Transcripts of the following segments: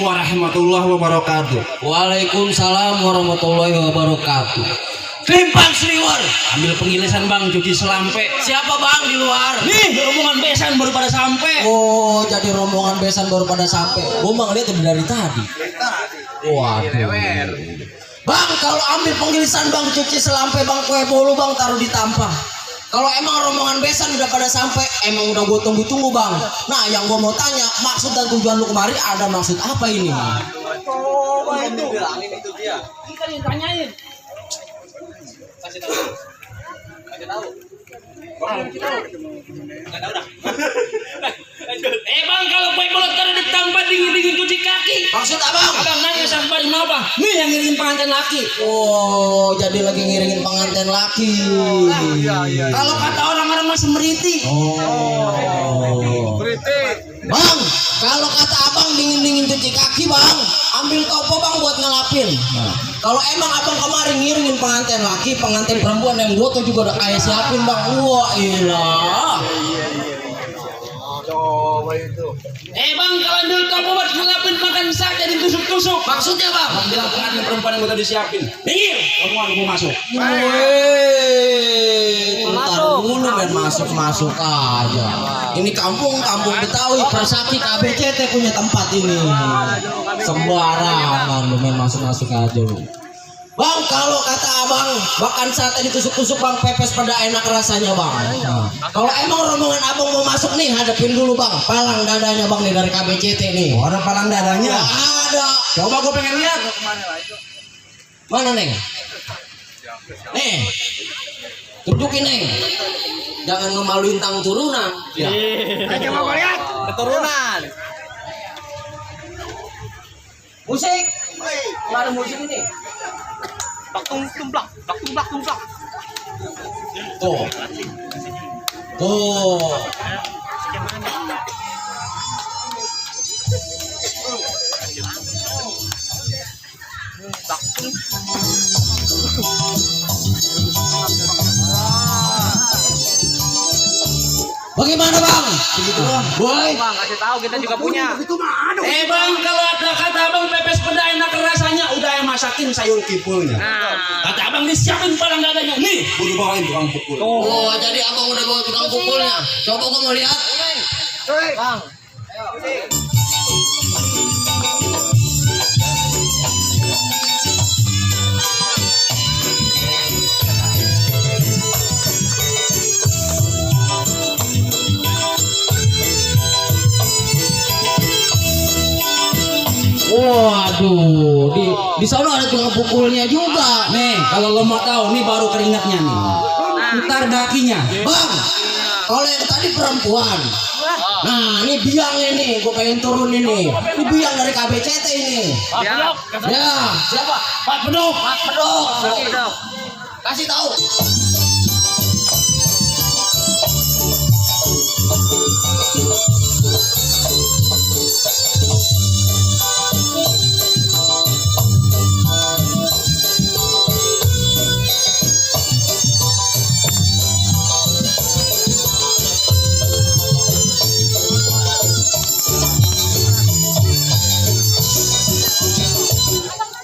Warahmatullahi wabarakatuh. Waalaikumsalam warahmatullahi wabarakatuh. Klimpang Sliwar, ambil pengilisan bang, cuci selampe. Siapa bang di luar? Nih rombongan besan baru pada sampai. Oh, jadi rombongan besan baru pada sampai. Gua mah ngeliat dari tadi. Waduh. Bang, kalau ambil pengilisan bang, cuci selampe bang, kue bolu bang, taruh di tampah. Kalau emang rombongan besan udah pada sampai, emang udah gue tunggu-tunggu bang. Nah, yang gue mau tanya, maksud dan tujuan lu kemari ada maksud apa ini? Oh, itu. Bilangin itu dia. Kita ditanyain. Kasih tahu. Kasih tahu. Enggak tahu dah. Bang, kalau kue bolot taruh di tampah dingin-dingin cuci kaki. Maksud abang? Abang nanya sampai di apa? Nih yang ngiringin pengantin laki. Oh, jadi lagi ngiringin pengantin laki. Iya. Kalau kata orang-orang mah semriti. Oh. Beriti. Bang, kalau kata abang dingin-dingin cuci kaki bang, ambil topo bang buat ngelapin. Kalau emang abang kemarin ngiringin pengantin laki, pengantin perempuan yang gue tuh juga udah kayak siapin bang. Wah ilah. Coba itu. Bang, kalau ambil topo buat ngelapin makan saja ditusuk-tusuk. Maksudnya bang? Bang bilang pengantin perempuan yang udah disiapin. Minggir, rombongan gue masuk. Ntar dulu men masuk aja. Ini kampung Betawi, Persaki, KBCT punya tempat ini. Sembarangan lu main masuk aja lu. Bang, kalau kata abang, bahkan sate ditusuk-tusuk bang, pepes pada enak rasanya bang. Nah, kalau emang rombongan abang mau masuk nih, hadapin dulu bang, palang dadanya bang nih dari KBCT nih. Oh, ada palang dadanya? Ya, ada. Coba gue pengen lihat. Mana neng? Nih, tunjukin neng. Jangan ngemaluin tang turunan. Ya. Coba gue lihat. Keturunan. Musik. Nggak ada musik ini. Tumplak. Tuh. Tuh. Bagaimana bang? Begitu bang. Boy. Bang, kasih tahu kita juga punya. Bang, kalau ada kata abang pepes peda enak rasanya, udah yang masakin sayur kipulnya. Kata abang disiapin palang dadanya. Nih, udah bawain tukang pukul. Oh, jadi abang udah bawa tukang pukulnya. Coba gua mau lihat. Bang. Waduh, di sana ada tukang pukulnya juga. Nih, kalau lo mau tahu, nih baru keringatnya nih. Ntar dakinya. Bang, kalau yang tadi perempuan. Nah, ini biangnya nih, gue pengen turun ini. Ini biang dari KBCT ini. Ya. Ya, siapa? Pak Pedok. Kasih tahu.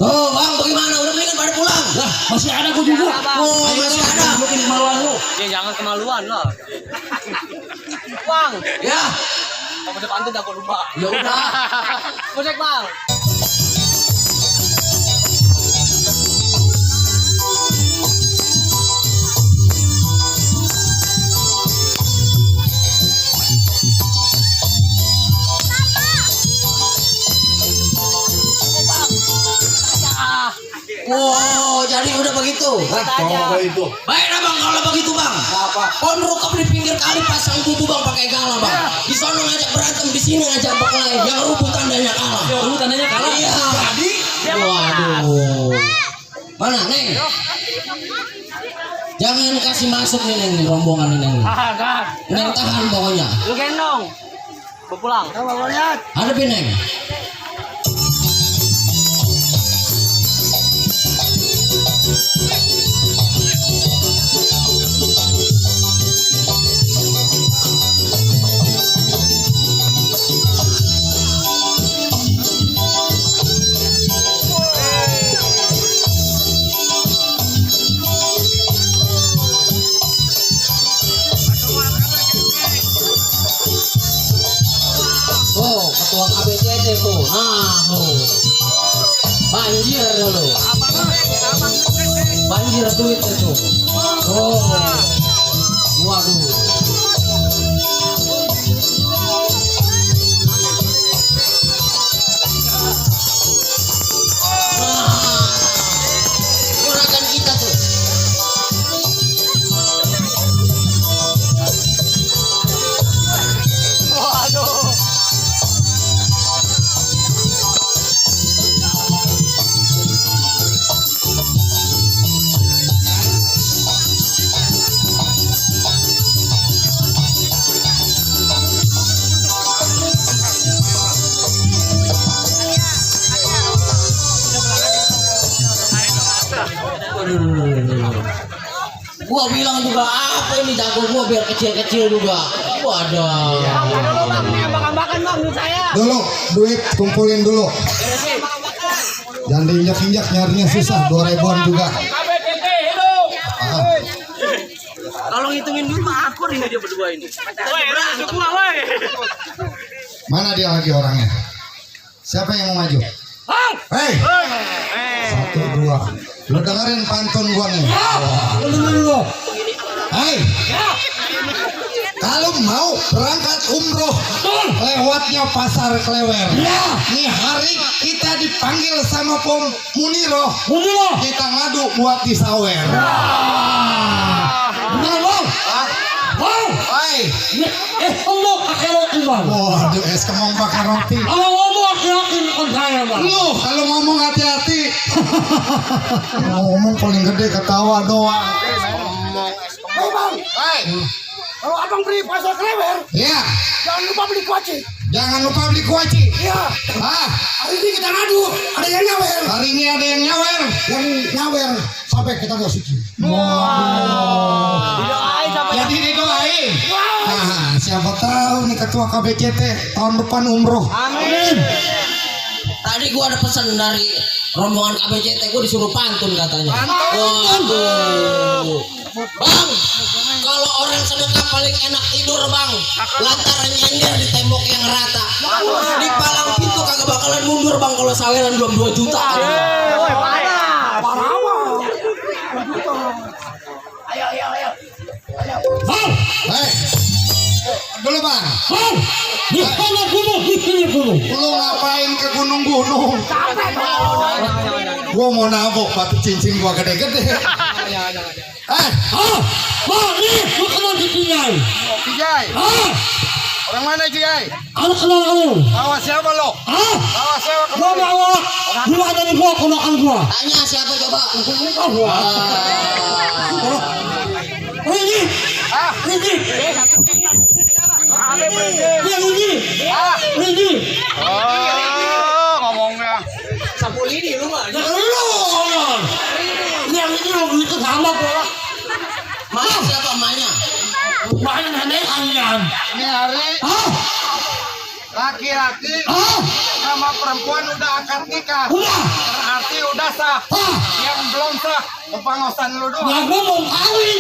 Oh bang, bagaimana? Udah mendingan pada pulang? Lah, masih ada gue juga. Oh, masih ada. Mungkin kemaluan lu. Ya jangan kemaluan lah. Bang, Ya, kamu depan tuh aku lupa. ya udah. Musik bang. Oh, jadi udah begitu. Coba itu. Baik dah bang, kalau begitu bang. Apa? Kon rukap di pinggir kali pasang kubu bang pakai galah bang. Di sana ngajak berantem, di sini ngajak berkelahi. Yang rubuh tandanya kalah. Lu tandanya kalah. Iya. Jadi, Waduh. Mana neng? Jangan kasih masuk nih Neng, rombongan ini Neng. Neng tahan pokoknya. Lu gendong. Bawa pulang. Bawa lihat. Hadapin Neng. Oh, ketua KBCT tuh. Nah, tuh. Banjir dulu. Banjir duit itu. Oh. Waduh. Nah, juragan kita tuh. Waduh. Gua bilang juga apa ini jago gua biar kecil-kecil juga. Waduh. Dulu bang, ini ambak-ambakan bang, duit saya. Dulu, duit kumpulin dulu. Jangan diinjak-injak nyarinya susah, 2 ribuan juga. Ah, Kalau ngitungin duit mah akur ini dia berdua ini. Woi, mana dia lagi orangnya? Siapa yang mau maju? Hei, 1, 2. Lu dengerin pantun gua nih. Hei, kalau mau berangkat umroh lewatnya pasar Klewer. Nih hari kita dipanggil sama Pom Muniro. Kita ngadu buat disawer. Hei, waduh es kemong pakai roti. Lu kalau ngomong hati-hati. Ngomong paling gede ketawa doang. Hei, Kalau abang beli pasar Klewer, ya, jangan lupa beli kuaci. jangan lupa beli kuaci. Iya. Ah, Hari ini kita ngadu, ada yang nyawer. hari ini ada yang nyawer. Yang nyawer sampai kita gak suci. didoain sama Jadi didoain. Nah, siapa tahu nih ketua KBCT tahun depan umroh. Amin. Tadi gua ada pesan dari rombongan KBCT, gua disuruh pantun katanya. Waduh. Bang, kalau orang sedekah paling enak tidur bang, lantaran nyender di tembok yang rata. Di palang pintu kagak bakalan mundur bang kalau saweran belum 2 juta. Woi, parah. Bang, Hei, dulu bang. bang, di sana gunung. Lu ngapain ke gunung-gunung? Gua mau nabok batu cincin gua gede-gede. Bang, nih, lu kenal di Kijai. Kijai, orang mana Kijai? Anak kenal lu. Bawa siapa lo? Bawa siapa Gua bawa, gua ada di gua kenakan gua. Tanya siapa coba? Ini. Oh, ngomongnya. Sapu lidi lu mah. Yang ini lo itu sama gua. Mana siapa emaknya? Emaknya nenek kalian. Ini hari laki-laki sama perempuan udah akad nikah. Udah. Berarti udah sah. Yang belum sah, kepangosan lu doang. Ya gua mau kawin.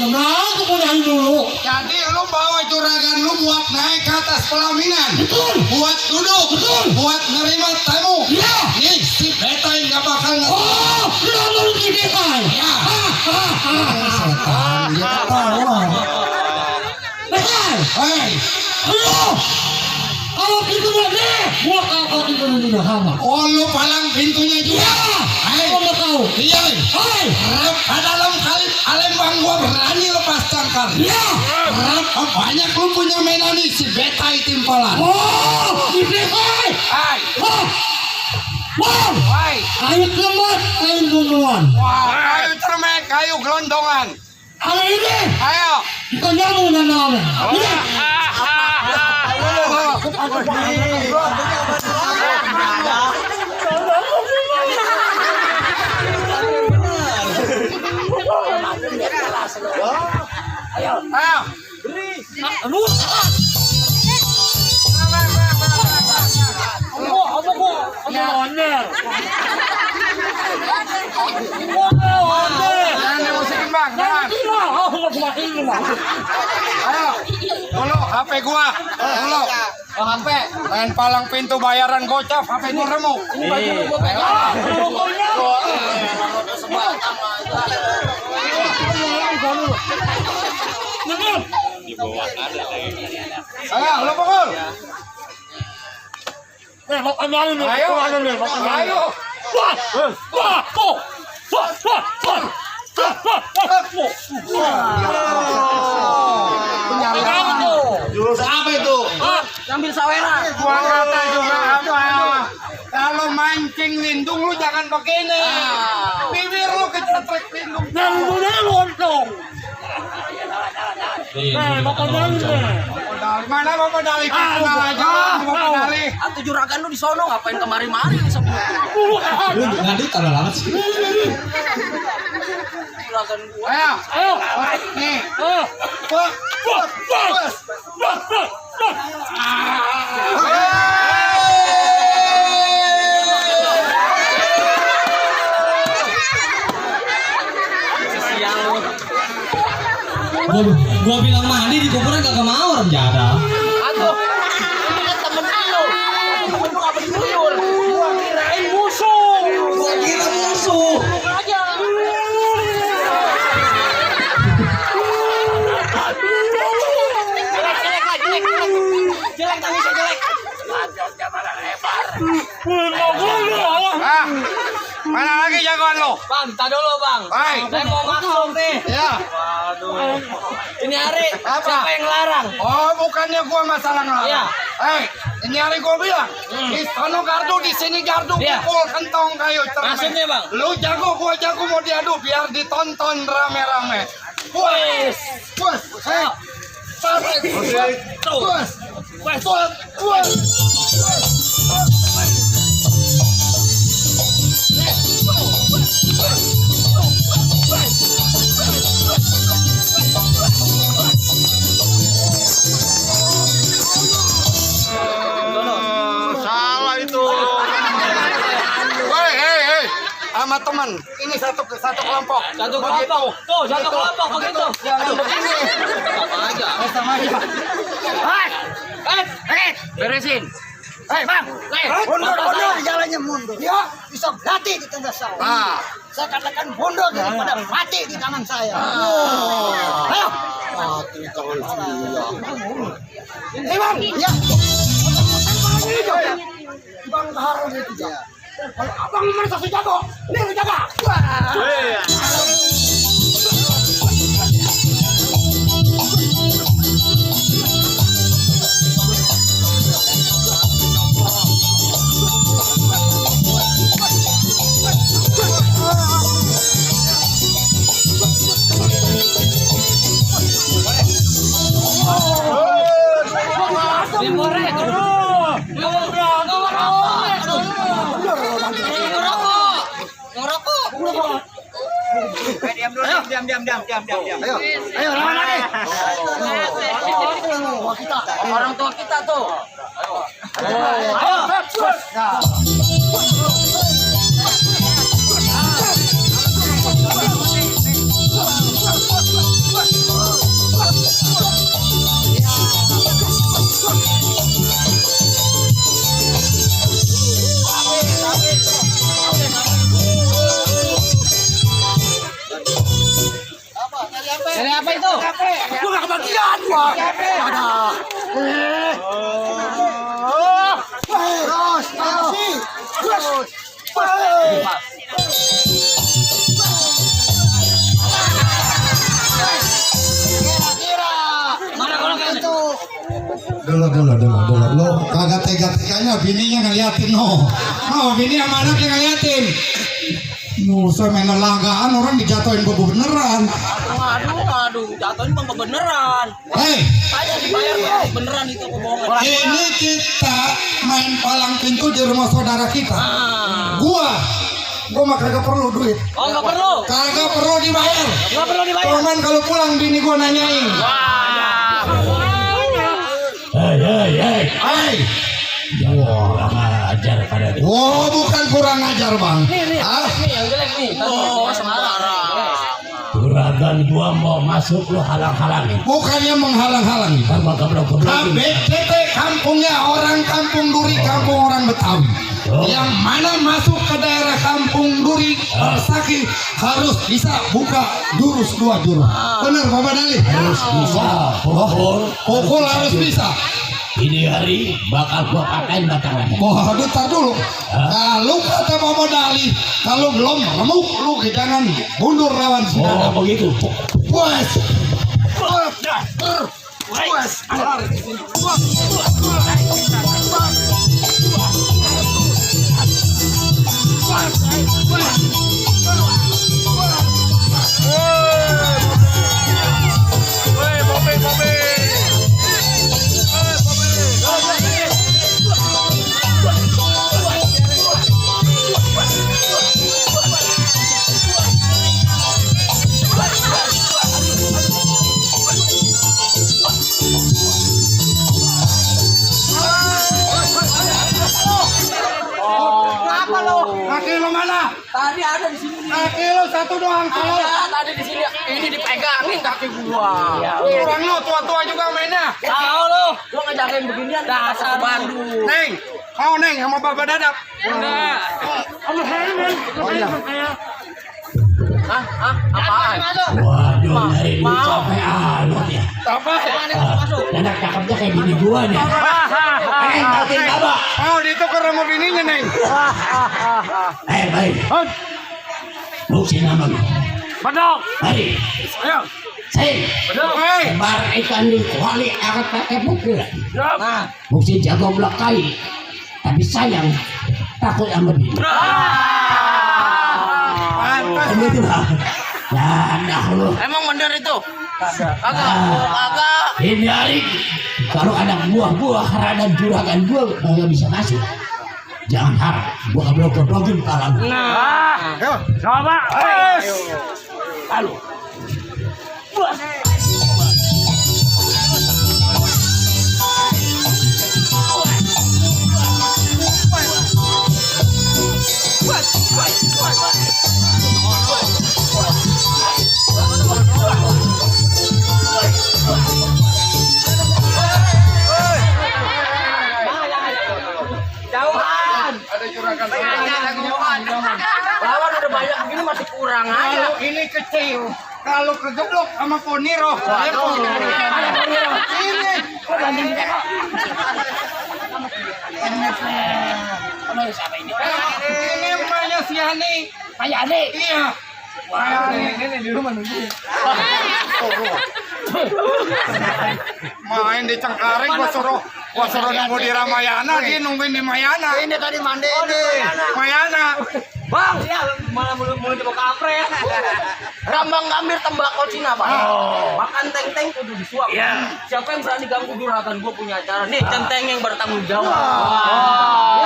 Nah, aku mau dulu. Jadi lu bawa juragan lu buat naik ke atas pelaminan. Betul. Buat duduk. Betul. Buat nerima tamu. Iya. Nih si Betai nggak bakal Oh, lu mau didekai. Ya. Setan dia ketawa. Betul. Hei, Lu. Kalau pintu nih, gua kalau pintu ini udah hama. oh lu palang pintunya juga. Iya. Hei, Gua mau tahu. iya. Hai. Dalam kali Alembang gua berani lepas cangkar. Iya. Banyak lu punya mainan nih si Betai timpolan. Oh, didekai. Hai, Wow. Hai, Ayo kemat, kain bunduan. wah, kayu cermek, kayu gelondongan. Hari ini Ayo. kita nyambung dan nalar. Ini. Ayo. Jangan dimusikin bang, jangan. Ayo, dulu HP gua, dulu. HP, main palang pintu bayaran gocap, HP gua remuk. Ayo, lu pukul. Ayo, ayo. Jurus apa itu? Ambil sawera. Gua kata juga apa ya? Kalau mancing lindung lu jangan begini. Bibir lu kecetrek lindung. Modal mana mau modali kita aja mau modali. Atau juragan lu di sono ngapain kemari-mari semua. Lu ngadi kalau lama sih. Juragan gua. Ayo, nih. Gua bilang mandi di kuburan kagak mau orang jadah. Aduh. Ini kan temen lu. Temen lu apa duyul? Gua kirain musuh. Gua kira musuh. Aja. Jelek tangisnya jelek. Ah, mana lagi jagoan lu? Bang, tak dulu bang. Hai. Saya mau masuk nih. Ya. Waduh. Ini hari Apa? siapa yang larang? Oh, bukannya gua masalah ngelarang. Iya. Hei, ini hari gua bilang. Di sono gardu, di sini gardu, Iya. pukul kentong kayu cermek. Maksudnya, Bang? Lu jago, gua jago mau diadu biar ditonton rame-rame. Puas. Puas. Hei. Puas. Puas. Puas. Puas. Salah itu. Hei, sama teman. Ini satu kelompok. Satu kelompok. Tuh, satu kelompok begitu. Jangan begini. Sama aja. Sama aja. Beresin. Hei, Bang. Mundur, jalannya mundur. Ya, bisa mati di tengah sawah. Ah. Saya katakan mundur daripada mati di tangan saya. Ayo. Mati di tangan saya. Bang. Ya. Bang Harun itu jago. Kalau abang merasa si jago, ini lu jaga. Diam. Ayo, lawan lagi. Orang tua kita tuh. Dari apa itu? Gua gak kebagian gua. Ada. Terus, terus. Mana kalau kayak itu? Dulu. Lo kagak tega-teganya bininya ngeliatin no. Bini sama anaknya ngeliatin. Musuh main lelagaan orang dijatuhin bebu beneran. Aduh, jatuhnya bang beneran. Hei, Saya dibayar bang, beneran itu kebohongan. ini kita main palang pintu di rumah saudara kita. Gua mah kagak perlu duit. Oh nggak perlu, Kagak perlu dibayar. nggak perlu dibayar. Cuman kalau pulang bini gua nanyain. Hei. Kurang ajar pada dia. Wow, bukan kurang ajar bang. Ah, Nih yang jelek nih. Oh sembarang. Juragan gua mau masuk lu halang-halangin. bukannya menghalang-halangi. Sama keblok-keblokin. KBCT kampungnya orang Kampung Duri, kampung orang Betawi. Yang mana masuk ke daerah Kampung Duri, Persaki harus bisa buka jurus 2 jurus. Benar Bapak Dali? Harus bisa Pukul harus bisa. Ini hari bakal gua pakain batang leher. Waduh, tar dulu. Kalau kata Bapak Dali, kalau belum remuk lu jangan mundur lawan Oh saudara. begitu. Puas. Kenapa lo? Kaki lu mana? Tadi ada di sini. Kaki lu satu doang. Ada tadi di sini. Ini dipegangin kaki gua. Orang lu tua-tua juga mainnya. Tahu lo, gua ngejagain beginian dasar Bandung. Neng, mau Neng sama Bapak Dadap. Enggak. Apaan? Waduh dari dulu sampai alut ya. Apa? Anak cakepnya kayak bini gua nih. Tapi apa? Oh, ditukar sama bininya Neng. Baik. Lu si nama lu. Bedok. Mari. Ayo. Saya. Hei, Bar ikan di kuali akan pakai bukil. Nah. Mesti jago belakai. Tapi sayang takut sama dia. Begitu lah. Nah, lu. Emang bener itu? Kagak. Ini hari kalau ada buah-buah dan juragan gua nggak bisa ngasih. Jangan harap gua keblok-keblokin kepala lu. Nah. Coba. Lalu. Jauhan. ada juragan. Lawan udah banyak begini masih kurang aja. Kalau ini kecil, kalau kegeblok sama Poniro. Ini. Ini emaknya si Hani. Kayak adik. Iya. Wah, ini di rumah nunggu. Main di Cengkareng, gua suruh nunggu di Ramayana, dia nungguin di Mayana. Ini tadi mandi ini. Mayana. Bang, ya malah mulai dibawa kampret. Rambang gambir tembakau Cina, Bang. Makan teng-teng kudu disuap. Siapa yang berani ganggu juragan gua punya acara? Nih, centeng yang bertanggung jawab.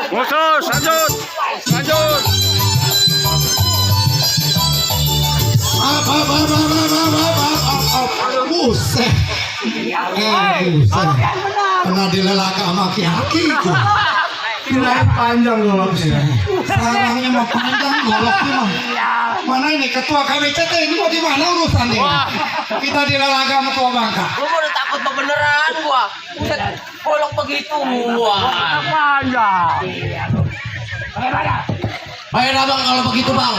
Khusus, lanjut. Buset. Buset. Pernah dilelaka sama ki-aki itu. Kirain panjang goloknya. Sarangnya mah panjang goloknya mah. Mana ini ketua KBCT ini mau di mana urusan ini? Kita dilelaka sama tua Bangka. Gua udah takut beneran gua. Buset, bolok begitu gua. Baik bang kalau begitu bang.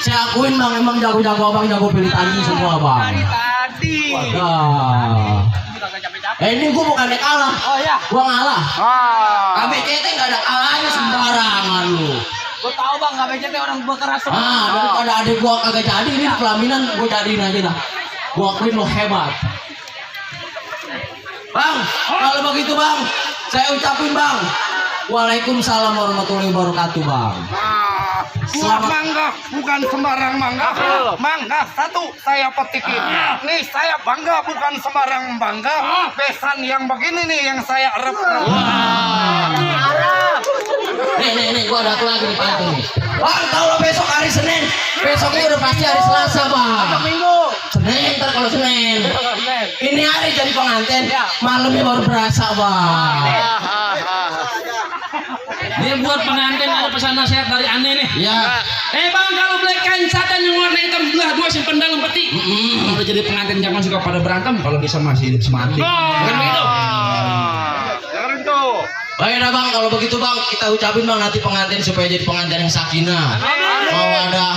Saya akuin bang emang jago-jago abang jago pilih tanding semua bang. Tadi. Wah. Ini gua bukannya kalah. Oh ya. Gua ngalah. KBCT nggak ada kalahnya sembarangan lu. Gua tahu Bang, KBCT orang berkeras. Daripada adik gua kagak jadi ini pelaminan gua jadiin aja dah. Gua akuin lo hebat. Bang, kalau begitu bang, saya ucapin bang, waalaikumsalam warahmatullahi wabarakatuh bang. Buah mangga bukan sembarang mangga. Mangga satu saya petikin. Nih saya bangga bukan sembarang bangga. Besan yang begini nih yang saya arep. Nih, gua ada lagi nih pantun nih. Bang, kalau besok hari Senin, besoknya udah pasti hari Selasa bang. Minggu. Senin, ntar kalau Senin. Ini hari jadi pengantin, malamnya baru berasa bang. Dia buat pengantin ada pesan nasihat dari aneh nih. Ya. Bang, kalau beli kain satin yang warna hitam belah dua simpen dalam peti. Kalau jadi pengantin jangan suka pada berantem, kalau bisa masih hidup semati. Bukan begitu? Dengerin tuh. Baiklah bang, kalau begitu bang, kita ucapin bang nanti pengantin supaya jadi pengantin yang sakinah, mawadah,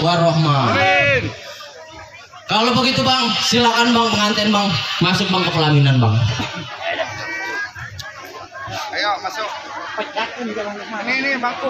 warohmah. Kalau begitu bang, silakan bang pengantin bang masuk bang ke pelaminan bang. Ayo masuk. Ini bangku.